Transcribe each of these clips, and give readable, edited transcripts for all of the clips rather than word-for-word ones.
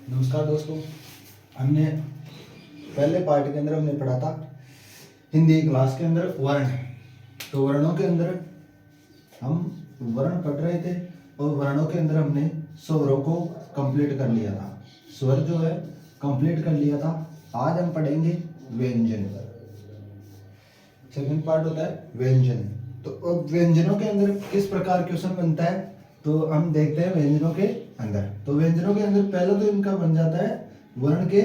नमस्कार दोस्तों। हमने पहले पार्ट के अंदर हमने पढ़ा था हिंदी क्लास के अंदर वर्ण। तो वर्णों के अंदर हम वर्ण पढ़ रहे थे और वर्णों के अंदर हमने स्वरों को कंप्लीट कर लिया था। स्वर जो है कंप्लीट कर लिया था। आज हम पढ़ेंगे व्यंजन। सेकंड पार्ट होता है व्यंजन। तो अब व्यंजनों के अंदर किस प्रकार क्वेश्चन बनता है तो हम देखते हैं व्यंजनों के अंदर। तो व्यंजनों के अंदर पहले तो इनका बन जाता है वर्ण के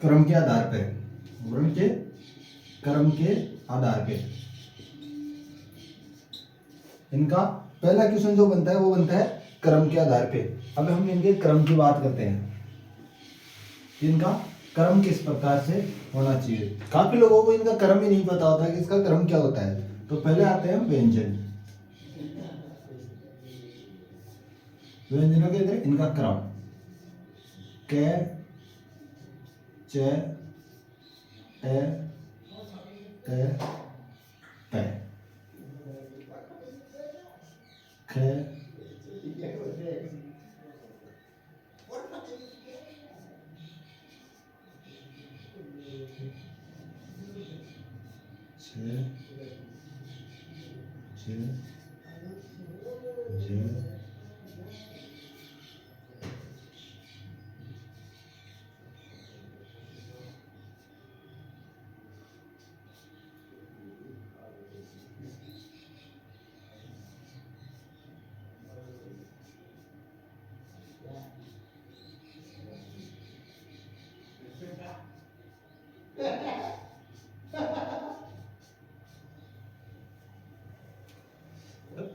क्रम के आधार पर। वर्ण के क्रम के आधार पे इनका पहला क्वेश्चन जो बनता है वो बनता है क्रम के आधार पे। अब हम इनके क्रम की बात करते हैं। इनका क्रम किस प्रकार से होना चाहिए। काफी लोगों को इनका क्रम ही नहीं पता होता कि इसका क्रम क्या होता है। तो पहले आते हैं व्यंजन। व्यंजनों के अंदर इनका क्रम क च ट ट प ख छ ज झ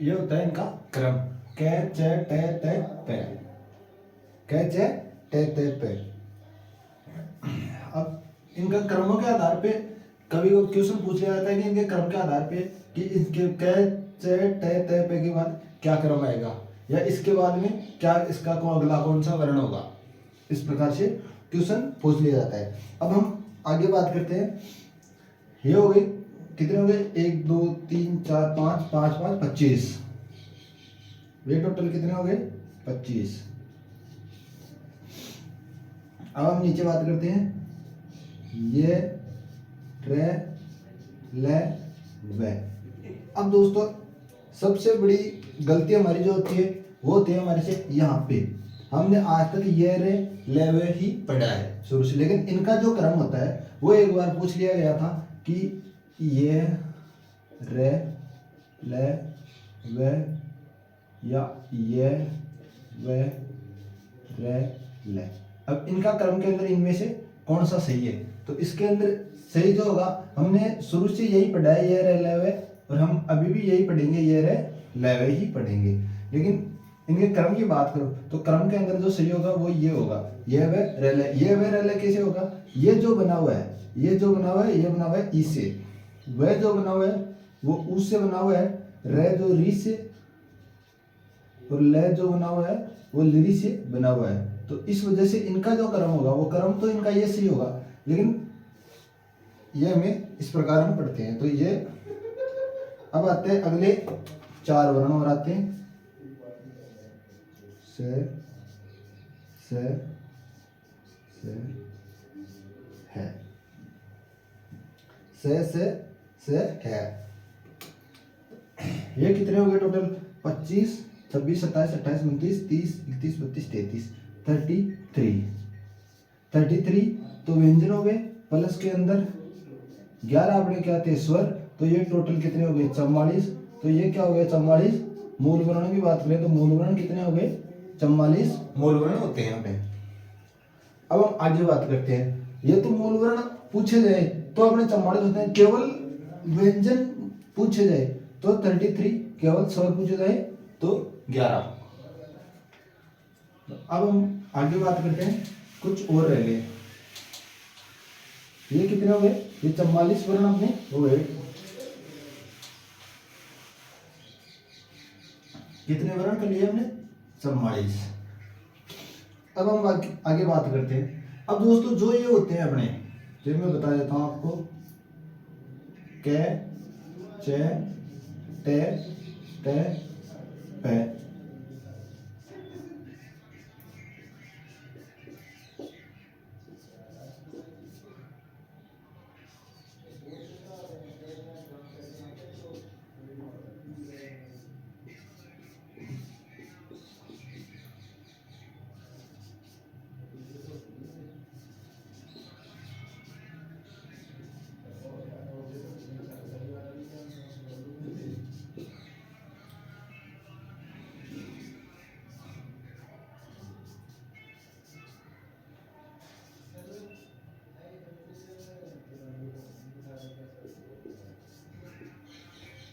ये होता है इनका क्रम क च ट त प क च ट त प। अब इनका क्रमों के आधार पे कभी को क्वेश्चन पूछ लिया जाता है कि इनके क्रम के आधार पे कि इसके क च ट त प के बाद क्या क्रम आएगा या इसके बाद में क्या इसका अगला कौन सा वर्ण होगा। इस प्रकार से क्वेश्चन पूछ लिया जाता है। अब हम आगे बात करते हैं। ये हो गए कितने हो गए 1 2 3 4 5 5 5 25। ये टोटल कितने हो गए 25। अब हम नीचे बात करते हैं ये ट्रे ले वे। अब दोस्तों सबसे बड़ी गलती हमारी जो होती है वो होती है हमारे से यहाँ पे हमने आज तक ये रे ले वे ही पढ़ा है शुरू से। लेकिन इनका जो क्रम होता है वो एक बार पूछ लिया गया था कि ये रे ले वे या ये वे रे ले। अब इनका क्रम के अंदर इनमें से कौन सा सही है। तो इसके अंदर सही जो होगा हमने शुरू से यही पढ़ा है ये रे ले वे और हम अभी भी यही पढ़ेंगे ये रे ले वे ही पढ़ेंगे। लेकिन इनके क्रम की बात करो तो क्रम के अंदर जो सही होगा वो ये होगा ये वे रे ले। ये वे रे ले कैसे होगा। ये जो बना हुआ है ये जो बना हुआ है ये बना हुआ है ई से। वह जो बना हुआ है वो ऊ से बना हुआ है। रे जो री से और ले जो बना हुआ है वो लिरी से बना हुआ है। तो इस वजह से इनका जो क्रम होगा वो क्रम तो इनका ये सही होगा। लेकिन ये हमें इस प्रकार हम पढ़ते हैं। तो ये अब आते हैं अगले 4 वर्ण और आते हैं से से है से है। ये कितने हो गए टोटल 25 26 27 28 29 30 31 32 33 33 तो व्यंजन हो गए प्लस के अंदर 11 अपने क्या थे स्वर। तो ये टोटल कितने हो गए 44। तो ये क्या हो गया 44। मूल वर्ण की बात करें तो मूल वर्ण कितने हो गए 44 मूल वर्ण होते हैं हमें। अब हम आगे बात करते हैं। ये तो मूल वर्ण पूछे जाए तो अपने 44 होते हैं। केवल व्यंजन पूछे जाए तो 33। केवल स्वर पूछे जाए तो 11। अब हम आगे बात करते हैं कुछ और रह गए। ये कितने हो गए ये 44 वर्ण अपने हो गए। कितने वर्ण कर लिए हमने 44। अब हम आगे बात करते हैं। अब दोस्तों जो ये होते हैं अपने जो मैं बता देता हूं आपको क च ट त प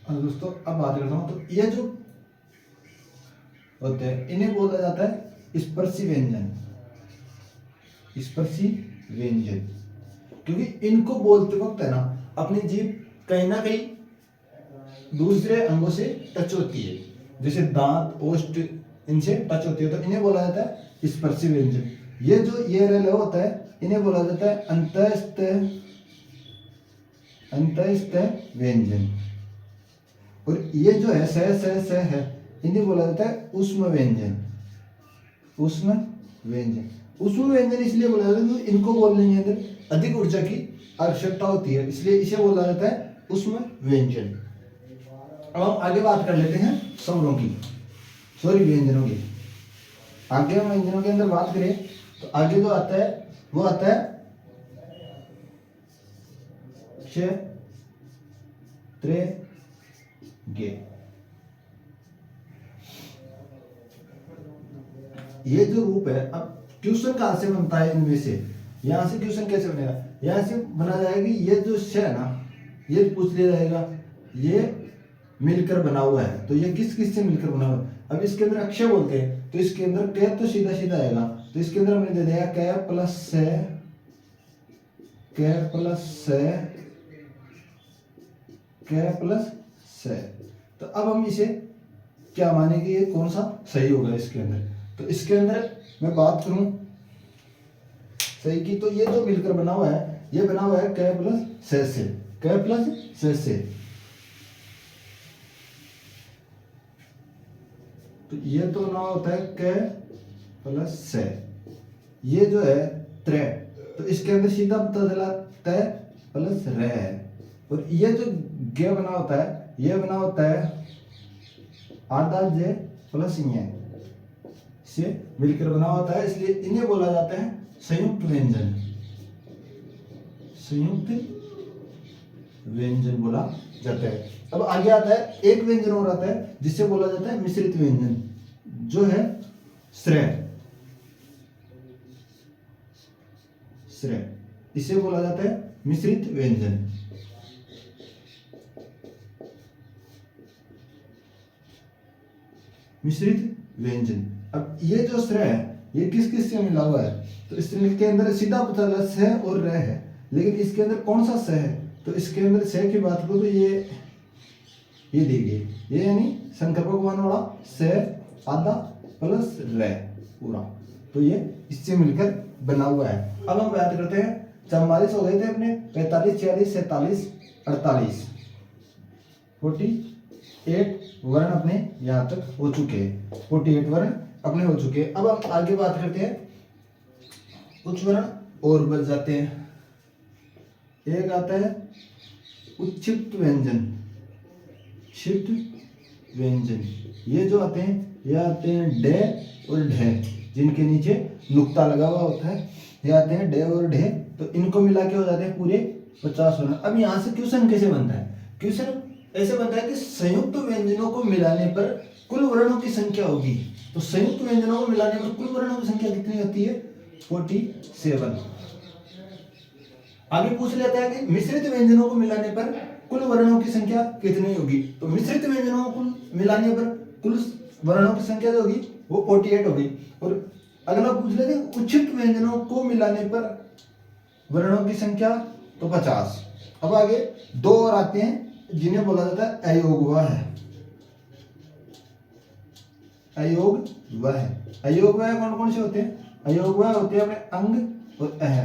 अब दोस्तों अब बात करता हूँ, तो ये जो होते हैं इन्हें बोला जाता है स्पर्शी व्यंजन। स्पर्शी व्यंजन, क्योंकि इनको बोलते वक्त है ना अपनी जीभ कहीं ना कहीं दूसरे अंगों से टच होती है, जैसे दांत, ओष्ठ, इनसे टच होती है, तो इन्हें बोला जाता है स्पर्शी व्यंजन। ये जो ये रेल होता है इन्हें बोला जाता है अंतःस्थ व्यंजन। और ये जो है स है इन्हें बोला जाता है ऊष्म व्यंजन। ऊष्म व्यंजन, ऊष्म व्यंजन इसलिए बोला जाता है क्योंकि इनको बोलने के अंदर अधिक ऊर्जा की आवश्यकता होती है, इसलिए इसे बोला जाता है ऊष्म व्यंजन। अब हम आगे बात कर लेते हैं स्वरों की, सॉरी व्यंजनों की। आगे हम व्यंजनों के अंदर बात करें तो आगे जो आता है वो आता है श, त्रे, गे। ये जो रूप है, अब क्वेश्चन कहां से बनता है इनमें से, यहां से क्वेश्चन कैसे बनेगा, यहां से बना जाएगा कि ये जो श है ना, ये पूछ लिया जाएगा ये मिलकर बना हुआ है, तो ये किस किस से मिलकर बना हुआ है। अब इसके अंदर अक्षय बोलते हैं, तो इसके अंदर क तो सीधा सीधा आएगा, तो इसके अंदर हमने दे दिया क प्लस से, क प्लस से, क प्लस से। तो अब हम इसे क्या माने कि ये कौन सा सही होगा इसके अंदर, तो इसके अंदर मैं बात करूं सही की, तो ये जो मिलकर बना हुआ है ये बना हुआ है क प्लस से, क प्लस से। तो ये तो ना होता है क प्लस से, ये जो है त्रे, तो इसके अंदर सीधा पता चला त प्लस रे है। और ये जो गे बना होता है ये बना होता है आधा जे प्लस ये से मिलकर बना होता है, इसलिए इन्हें बोला जाता है संयुक्त व्यंजन। संयुक्त व्यंजन बोला जाता है। अब आगे आता है एक व्यंजन और आता है जिसे बोला जाता है मिश्रित व्यंजन, जो है श्रेय। श्रेय, इसे बोला जाता है मिश्रित व्यंजन। मिश्रित व्यंजन, अब ये जो श्रेय है ये किस किस से मिला हुआ है, तो इसके अंदर सीधा पता चला स और र है, लेकिन इसके अंदर कौन सा स है, तो इसके अंदर स की बात करो तो ये दी गई, ये यानी शंकर भगवान वाला स आधा प्लस र पूरा, तो ये इससे मिलकर बना हुआ है। अब हम बात करते हैं 44 हो गए थे अपने, 45, 46, 47, 48, 48 वर्ण अपने यहाँ तक हो चुके हैं, 48 वर्ण अपने हो चुके हैं। अब हम आगे बात करते हैं, कुछ वर्ण और बच जाते हैं। एक आता है उच्छिष्ट व्यंजन। क्षिप्त व्यंजन, ये जो आते हैं ये आते हैं डे और ढे, जिनके नीचे नुक्ता लगा हुआ होता है, ये आते हैं डे और ढे, तो इनको मिला के हो जाते हैं पूरे 50 वर्ण। अब यहाँ से क्वेश्चन कैसे बनता है, क्वेश्चन ऐसे बनता है कि संयुक्त व्यंजनों को मिलाने पर कुल वर्णों की संख्या होगी, तो संयुक्त व्यंजनों को मिलाने पर कुल वर्णों की संख्या कितनी होती है, 47। आगे पूछ लेता है कि मिश्रित व्यंजनों को मिलाने पर कुल वर्णों की संख्या कितनी होगी, तो मिश्रित व्यंजनों को मिलाने पर कुल वर्णों की संख्या जो होगी वो 48 होगी। और अगला पूछ लेते हैं उच्छिष्ट व्यंजनों को मिलाने पर वर्णों की संख्या, तो 50। अब आगे दो और आते हैं जिन्हें बोला जाता है अयोगवा है। अयोगवा है, अयोगवा कौन कौन से होते हैं, अयोगवा होते हैं अपने अंग और अह,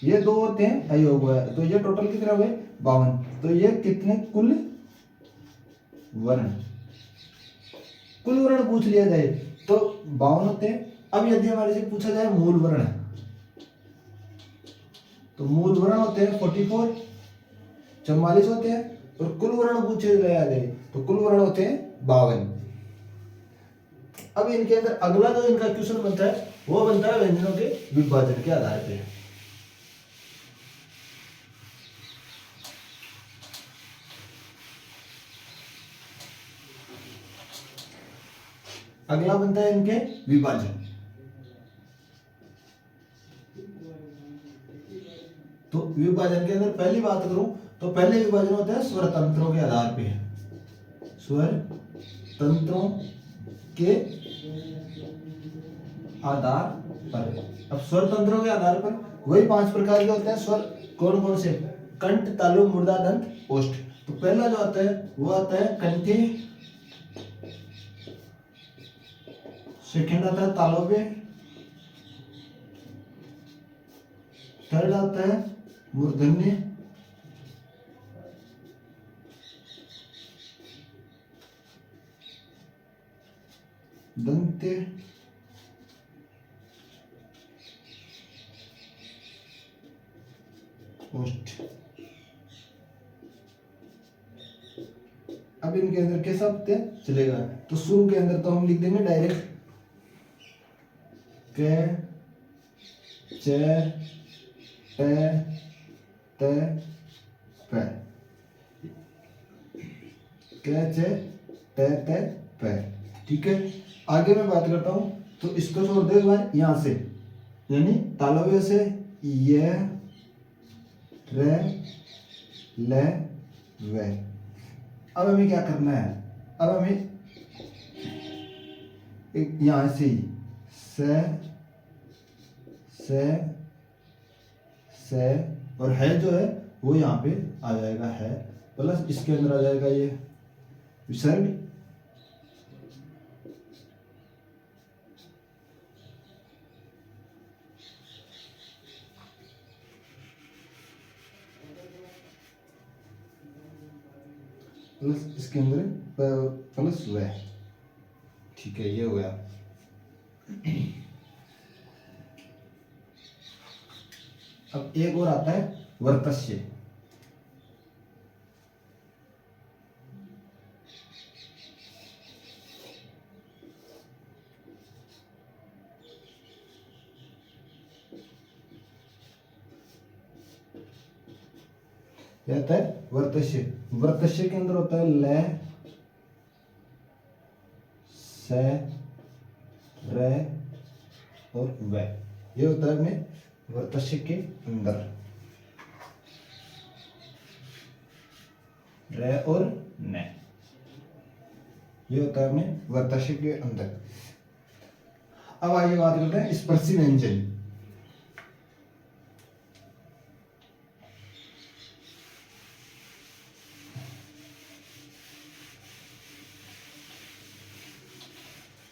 ये दो होते हैं अयोगवा, तो ये टोटल कितने हुए 52, तो ये कितने कुल वर्ण, कुल वर्ण पूछ लिया जाए तो 52 होते हैं। अब यदि हमारे से पूछा जाए मूल वर्ण, तो मूल वर्ण होते हैं 44, 44 होते हैं, और कुल वर्ण पूछे जाए तो कुल वर्ण होते हैं 52। अब इनके अंदर अगला जो इनका क्वेश्चन बनता है वो बनता है व्यंजनों के विभाजन के आधार पे। अगला बनता है इनके विभाजन, तो विभाजन के अंदर पहली बात करूं तो पहले विभाजन होता है स्वर तंत्रों के आधार पे, स्वर तंत्रों के आधार पर। अब स्वर तंत्रों के आधार पर वही 5 प्रकार के होते हैं स्वर। कौन कौन से? कंठ, तालु, मूर्धा, दंत, ओष्ठ। तो पहला जो आता है वो आता है कंठे, सेकंड आता है तालव्य, थर्ड आता है मूर्धन्य, दंत्य, ओष्ठ। अब इनके अंदर कैसा चलेगा? तो शुरू के अंदर तो हम लिख देंगे डायरेक्ट क, च, ट, त, प। क, च, ट, त, प। ठीक है, आगे मैं बात करता हूं। तो इसको छोड़ दो एक बार यहां से, यानी तालव्य से य, र, ल, व। अब हमें क्या करना है? अब हमें एक यहां से ही से और है जो है वो यहाँ पे आ जाएगा, है प्लस इसके अंदर आ जाएगा ये विसर्ग, प्लस इसके अंदर प्लस वह। ठीक है, ये हो गया। अब एक और आता है वर्तस्य। आता है वर्तस्य। वर्तस्य के अंदर होता है ल, स, र और व। ये होता है अपने वर्तस्य के अंदर, र और न। ये होता है अपने वर्तस्य के अंदर। अब आगे बात करते हैं स्पर्शी व्यंजन।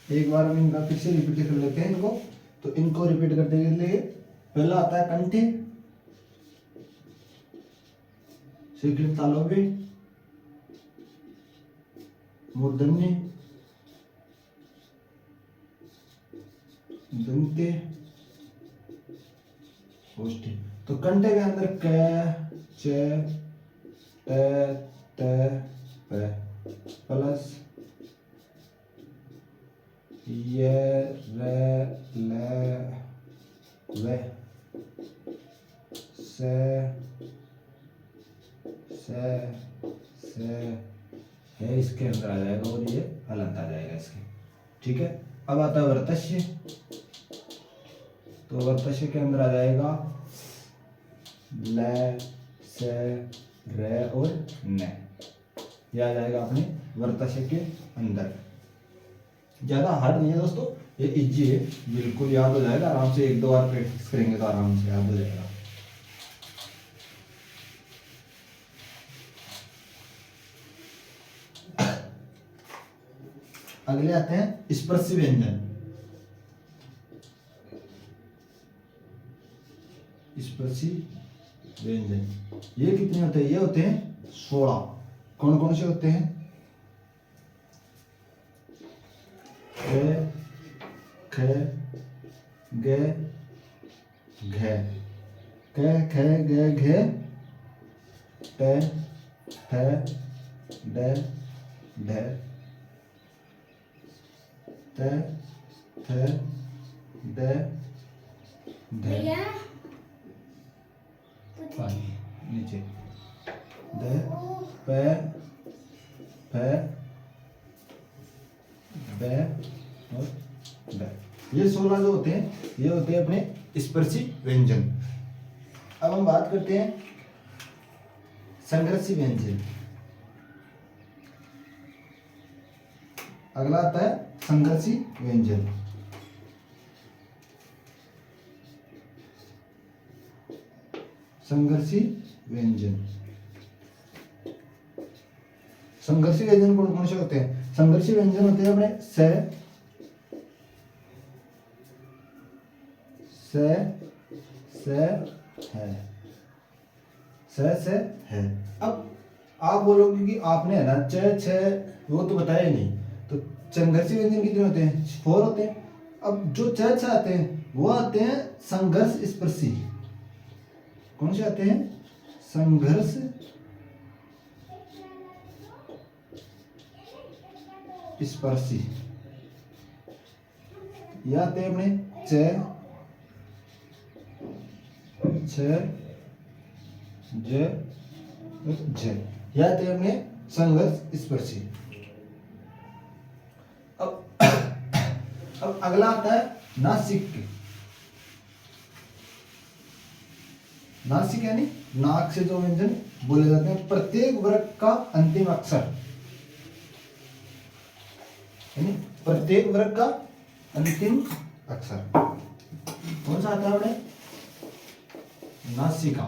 एक बार हम इनका फिर से रिपीट कर लेते हैं इनको। तो इनको रिपीट करते के लिए पहला आता है कंठे, सेकंड तालव्य, मूर्धन्य, दंत्य, ओष्ठ। तो कंठे के अंदर क, च, ट, त, प प्लस य, र, ल, व, स, है इसके अंदर आ जाएगा और ये हलंत आ जाएगा इसके। ठीक है, अब आता है वर्तस्य। तो वर्तस्य के अंदर आ जाएगा ल, स, र और न। ये आ जाएगा अपने वर्तस्य के अंदर। ज्यादा हार्ड नहीं है दोस्तों, ये इजी है, बिल्कुल याद हो जाएगा आराम से। 1-2 बार प्रैक्टिस करेंगे तो आराम से याद हो जाएगा। अगले आते हैं स्पर्शी व्यंजन। स्पर्शी व्यंजन ये कितने होते हैं? ये होते हैं 16। कौन कौन से होते हैं? ख, ग, घ, क, ख, ग, घ, ट, ठ, ड, ढ, त, थ, द, ध, नीचे द, प, फ, ब और द। ये 16 जो होते हैं ये होते हैं अपने स्पर्शी व्यंजन। अब हम बात करते हैं संघर्षी व्यंजन। अगला आता है संघर्षी व्यंजन। संघर्षी व्यंजन, संघर्षी व्यंजन कौन कौन से होते हैं? संघर्षी व्यंजन होते हैं अपने से है। अब आप बोलोगे कि आपने है ना छ वो तो बताया ही नहीं, तो संघर्षी व्यंजन कितने होते हैं? 4 होते हैं। अब जो छ आते हैं वो आते हैं संघर्ष स्पर्शी। कौन से आते हैं? संघर्ष स्पर्शी। ये आते हैं अपने छ ज झ, या आते हैं अपने संघर्ष स्पर्शी। अब अगला आता है नासिक। नासिक यानी नाक से जो व्यंजन बोले जाते हैं, प्रत्येक वर्ग का अंतिम अक्षर, यानी प्रत्येक वर्ग का अंतिम अक्षर कौन सा आता है अपने? नासिका।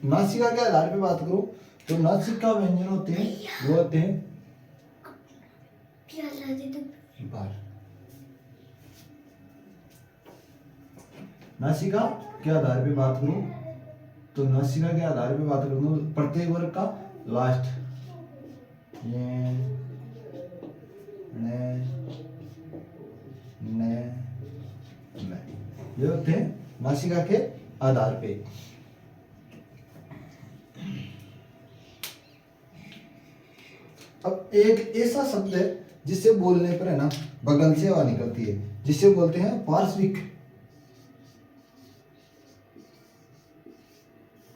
नासिका के आधार पे बात करूं तो नासिका व्यंजन होते हैं वो होते हैं बार। नासिका के आधार पे बात करूं तो नासिका के आधार पे बात करूं तो प्रत्येक वर्ग का लास्ट ये होते हैं नासिका के आधार पे। अब एक ऐसा शब्द है जिससे बोलने पर है ना बगल से हवा निकलती है, जिसे बोलते हैं पार्श्विक।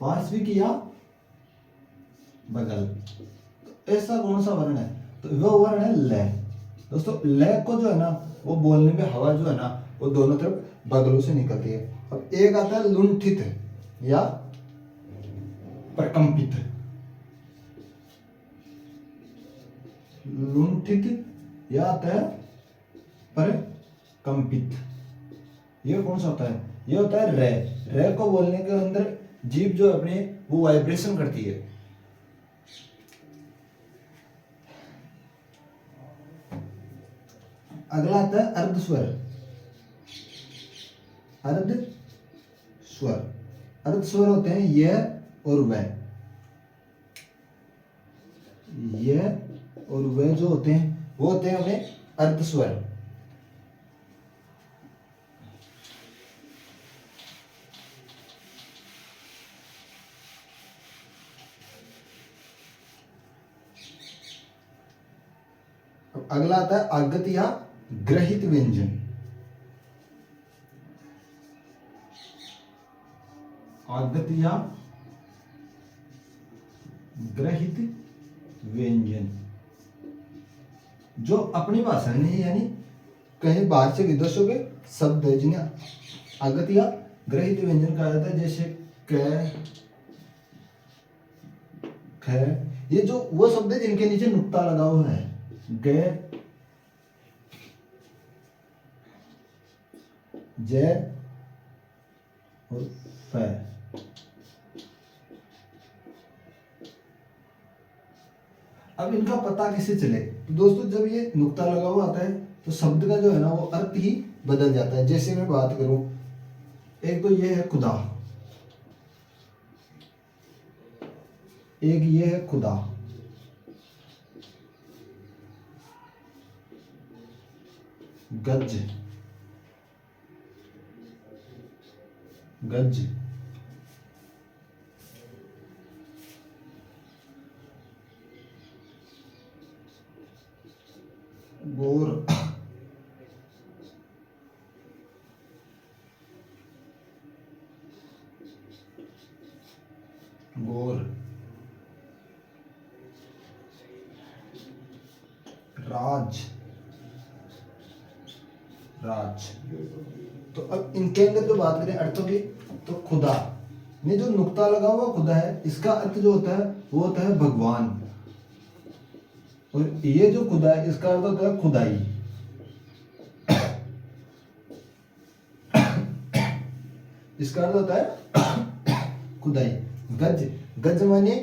पार्श्विक या बगल। तो ऐसा कौन सा वर्ण है? तो वो वर्ण है ल। दोस्तों ल को जो है ना वो बोलने में हवा जो है ना वो दोनों तरफ बगलों से निकलती है। अब एक आता है लुंठित या प्रकंपित। लुंठित या आता है प्रकंपित। ये कौन सा होता है? ये होता है रे को बोलने के अंदर जीभ जो अपने वो वाइब्रेशन करती है। अगला आता है अर्धस्वर। अर्धस्वर, अर्धस्वर होते हैं यह और वह। यह और वह जो होते हैं वो होते हैं अपने अर्धस्वर। अगला आता है आगत या ग्रहित व्यंजन। आगत या ग्रहित व्यंजन जो अपनी भाषा में नहीं, यानी कहीं बाहर से विदेशों के शब्द है जिन्हें आगत या ग्रहित व्यंजन कहा जाता है। जैसे क, ख, ये जो वो शब्द है जिनके नीचे नुक्ता लगा हुआ है। ग, ज और फ। अब इनका पता कैसे चले? तो दोस्तों जब ये नुक्ता लगा हुआ आता है तो शब्द का जो है ना वो अर्थ ही बदल जाता है। जैसे मैं बात करूं, एक तो ये है खुदा, एक ये है खुदा, गज, गज, गोर, गोर, राज, राज। तो अब इनके अंदर जो बात करें अर्थों की, तो खुदा ये जो नुक्ता लगा हुआ खुदा है, इसका अर्थ जो होता है वो होता है भगवान, और ये जो खुदा है इसका अर्थ होता है खुदाई। इसका अर्थ होता है खुदाई। गज, गज माने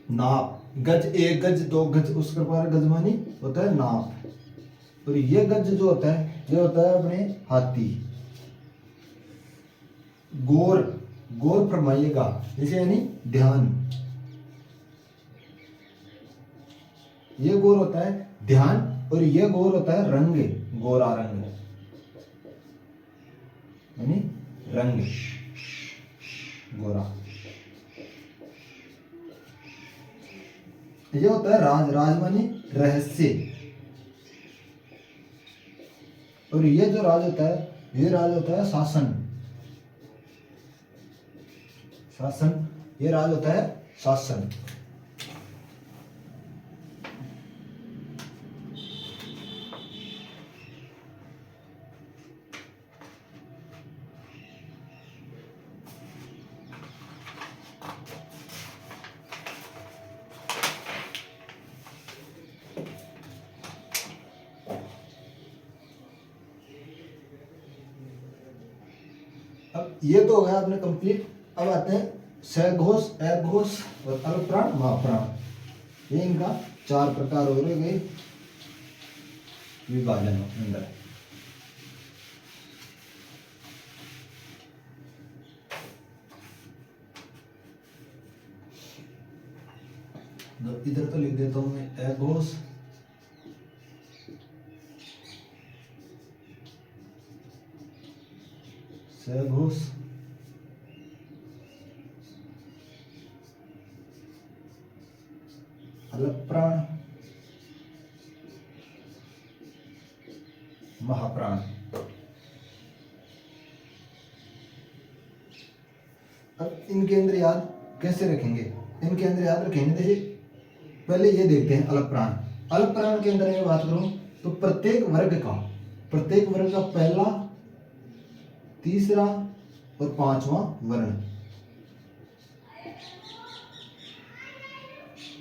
नाप, गज 1 गज 2 गज, उस प्रकार गज माने होता है नाप। और ये गज जो होता है ये होता है अपने हाथी। गौर, गौर फरमाइएगा, जैसे यानी ध्यान, ये गौर होता है ध्यान, और ये गौर होता है रंग, गोरा रंग यानी रंग, गोरा। ये होता है राज, राज माने रहस्य, और ये जो राज होता है ये राज होता है शासन, शासन, ये राज होता है शासन। अब ये तो हो गया अपने कंप्लीट। अब आते हैं सघोष, अघोष और अल्पप्राण, महाप्राण। ये इनका 4 प्रकार हो गए विभाजन अंदर। इधर तो लिख देता हूं मैं अघोष, सघोष, अल्पप्राण, महाप्राण। अब इनके अंदर याद कैसे रखेंगे? इनके अंदर याद रखेंगे, जैसे पहले ये देखते हैं अल्पप्राण। अल्पप्राण के अंदर मैं बात करूं तो प्रत्येक वर्ग का पहला, तीसरा और 5वां वर्ण,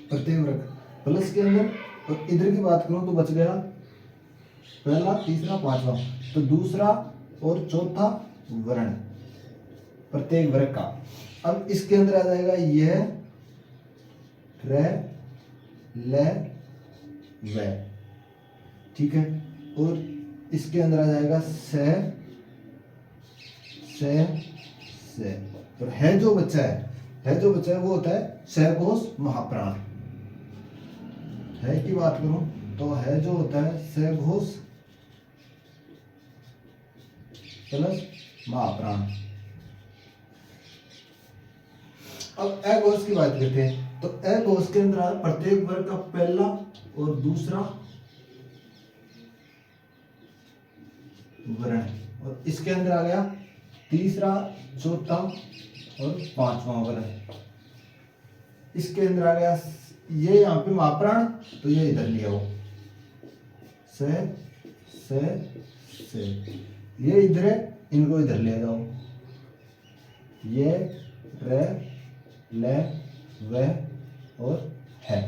प्रत्येक वर्ग प्लस के अंदर। और इधर की बात करूं तो बच गया पहला, तीसरा, 5वां, तो दूसरा और चौथा वर्ण प्रत्येक वर्ग का। अब इसके अंदर आ जाएगा यह, रे, ले, वे, ठीक है। और इसके अंदर आ जाएगा से, और है जो बच्चा है वो होता है सघोष महाप्राण। है की बात करूं तो है जो होता है सघोष प्लस महाप्राण। अब अघोष की बात करते हैं तो अघोष के अंदर प्रत्येक वर्ग का पहला और दूसरा वर्ण, और इसके अंदर आ गया तीसरा, चौथा और 5वां वर्ण। इसके अंदर आ गया ये यहाँ पे महाप्राण, तो ये इधर लिया हो से, ये इधर है, इनको इधर ले जाओ, ये रे, ले, वे और है,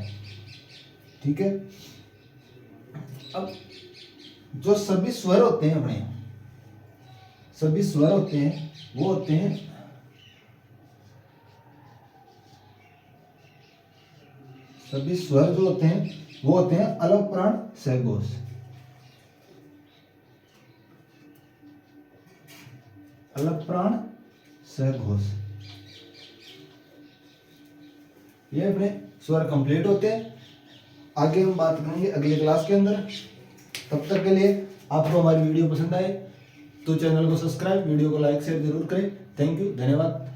ठीक है। अब जो सभी स्वर होते हैं अपने, सभी स्वर होते हैं वो होते हैं सभी स्वर जो होते हैं वो होते हैं अल्पप्राण सघोष। अल्पप्राण सघोष, ये अपने स्वर कंप्लीट होते हैं। आगे हम बात करेंगे अगले क्लास के अंदर। तब तक के लिए आपको हमारी वीडियो पसंद आए तो चैनल को सब्सक्राइब, वीडियो को लाइक शेयर जरूर करें। थैंक यू, धन्यवाद।